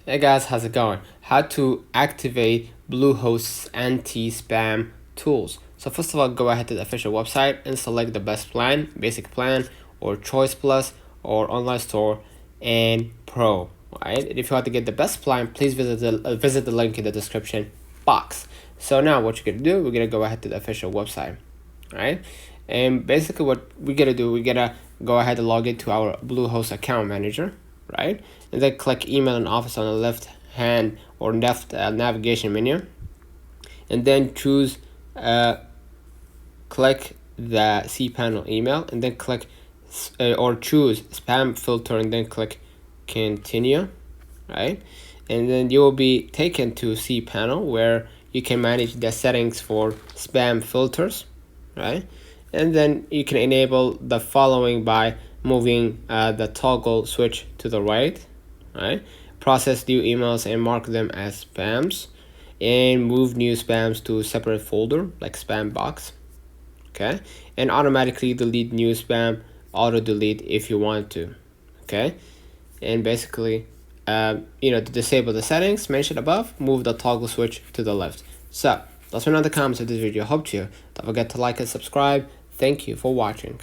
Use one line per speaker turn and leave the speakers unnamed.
Hey guys, how's it going? How to activate Bluehost's anti-spam tools. So first of all, go ahead to the official website and select the best plan, basic plan, or choice plus, or online store, and pro. Right? And if you want to get the best plan, please visit the link in the description box. So now what you're gonna do, we're gonna go ahead to the official website, right? And basically what we're gonna do, we're gonna go ahead and log into our Bluehost account manager, right? And then click email and office on the left hand or left navigation menu, and then choose click the cPanel email, and then click or choose spam filter, and then click continue, right? And then you will be taken to cPanel where you can manage the settings for spam filters, right? And then you can enable the following by moving the toggle switch to the right, right? Process new emails and mark them as spams, and move new spams to a separate folder like spam box, okay? And automatically delete new spam, auto delete if you want to, okay? And basically, to disable the settings mentioned above, move the toggle switch to the left. So, that's one of the comments of this video. Hope to. Don't forget to like and subscribe. Thank you for watching.